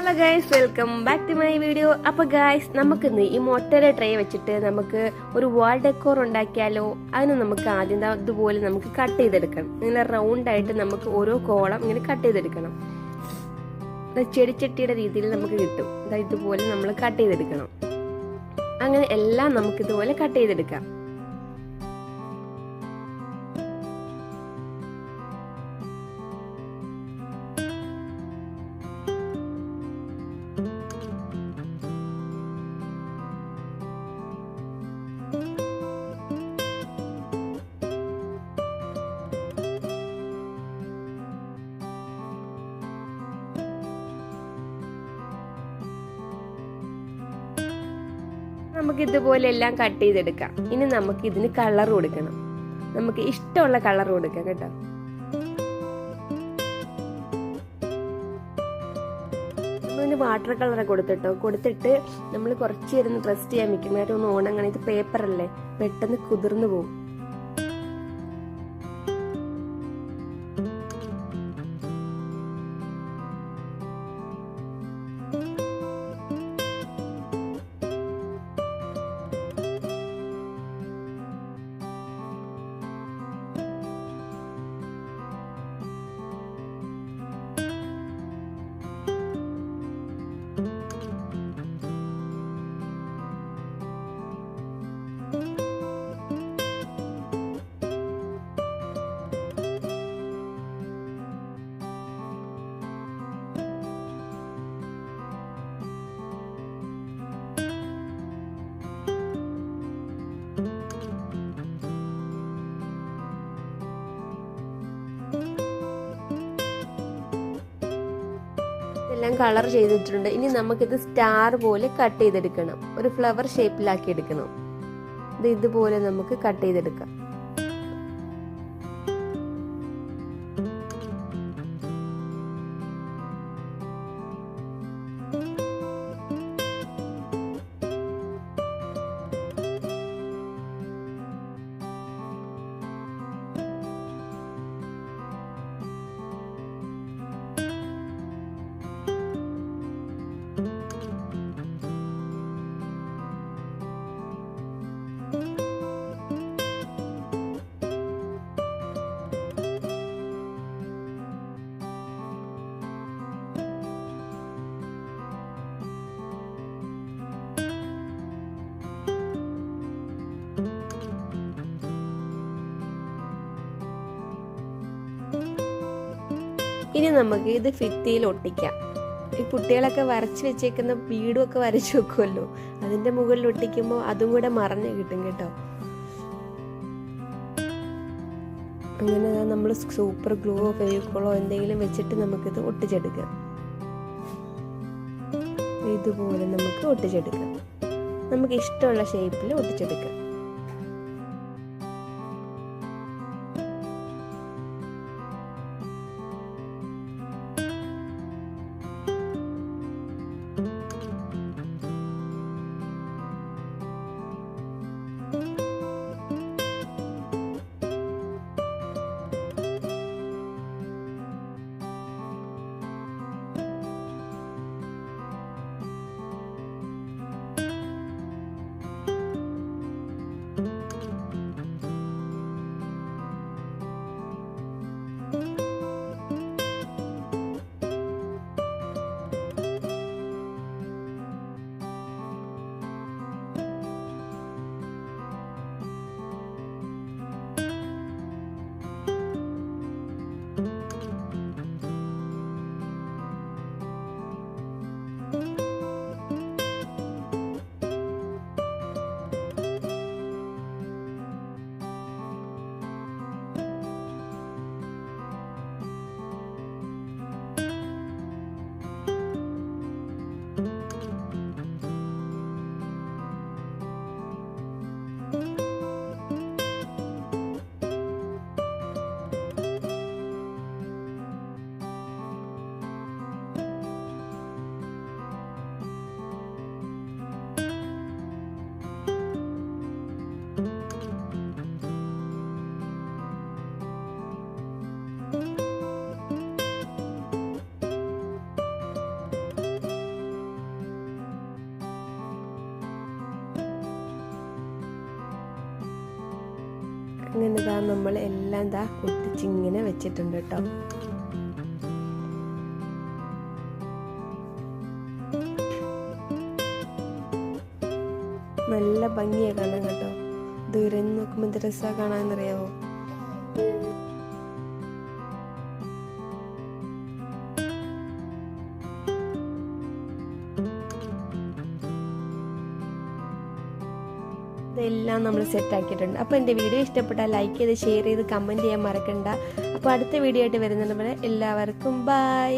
Hello guys, welcome back to my video. അപ്പോൾ guys, നമുക്കിന്ന് ഈ മുട്ടയുടെ ട്രേ വെച്ചിട്ട് നമുക്ക് ഒരു വാൾ ഡെക്കോർ ഉണ്ടാക്കിയാലോ? അതിന് നമുക്ക് ആദ്യം ഇതുപോലെ നമുക്ക് കട്ട് ചെയ്തെടുക്കണം. ഇങ്ങനെ റൗണ്ട് ആയിട്ട് നമുക്ക് ഓരോ കോളം ഇങ്ങനെ കട്ട് ചെയ്തെടുക്കണം. ചെടിച്ചട്ടിയുടെ രീതിയിൽ നമുക്ക് കിട്ടും. ഇതുപോലെ നമ്മൾ കട്ട് ചെയ്തെടുക്കണം. അങ്ങനെ എല്ലാം നമുക്ക് ഇതുപോലെ കട്ട് ചെയ്തെടുക്കാം. നമുക്ക് ഇതുപോലെ എല്ലാം കട്ട് ചെയ്തെടുക്കാം. ഇനി നമുക്ക് ഇതിന് കളർ കൊടുക്കണം. നമുക്ക് ഇഷ്ടമുള്ള കളർ കൊടുക്കാം കേട്ടോ. നമ്മളിന് വാട്ടർ കളർ കൊടുത്തിട്ട് നമ്മൾ കുറച്ച് നേരം റെസ്റ്റ് ചെയ്യാൻ വെക്കും. നേരം ഒന്ന് ഉണങ്ങണം. ഇത് പേപ്പറല്ലേ, പെട്ടെന്ന് കുതിർന്നു പോകും. എല്ലാം കളർ ചെയ്തിട്ടുണ്ട്. ഇനി നമുക്കിത് സ്റ്റാർ പോലെ കട്ട് ചെയ്തെടുക്കണം. ഒരു ഫ്ലവർ ഷേപ്പിലാക്കി എടുക്കണം. ഇതുപോലെ നമുക്ക് കട്ട് ചെയ്തെടുക്കാം. ഇനി നമുക്ക് ഇത് ഭിത്തിയിൽ ഒട്ടിക്കാം. ഈ കുട്ടികളൊക്കെ വരച്ച് വെച്ചേക്കുന്ന വീടുമൊക്കെ വരച്ചു വെക്കുമല്ലോ, അതിന്റെ മുകളിൽ ഒട്ടിക്കുമ്പോൾ അതും കൂടെ മറഞ്ഞു കിട്ടും കേട്ടോ. അങ്ങനെ നമ്മൾ സൂപ്പർ ഗ്ലൂവോ ഫെവിക്കോളോ എന്തെങ്കിലും വെച്ചിട്ട് നമുക്കിത് ഒട്ടിച്ചെടുക്കാം. ഇതുപോലെ നമുക്ക് ഒട്ടിച്ചെടുക്കാം. നമുക്ക് ഇഷ്ടമുള്ള ഷേപ്പിൽ ഒട്ടിച്ചെടുക്കാം. അങ്ങനെ ഇതാ നമ്മൾ എല്ലാം ഇതാ ഒട്ടിച്ചിങ്ങനെ വെച്ചിട്ടുണ്ട് കേട്ടോ. നല്ല ഭംഗിയാണ് കാണാൻ കേട്ടോ. ദൂരെ നിന്ന് നോക്കുമ്പോൾ എന്ത് രസമാണ് കാണാന്നറിയാവോ. ഇതെല്ലാം നമ്മൾ സെറ്റ് ആക്കിയിട്ടുണ്ട്. അപ്പോൾ എൻ്റെ വീഡിയോ ഇഷ്ടപ്പെട്ടാൽ ലൈക്ക് ചെയ്ത് ഷെയർ ചെയ്ത് കമൻറ്റ് ചെയ്യാൻ മറക്കണ്ട. അപ്പോൾ അടുത്ത വീഡിയോ ആയിട്ട് വരുന്നത് വരെ എല്ലാവർക്കും ബൈ.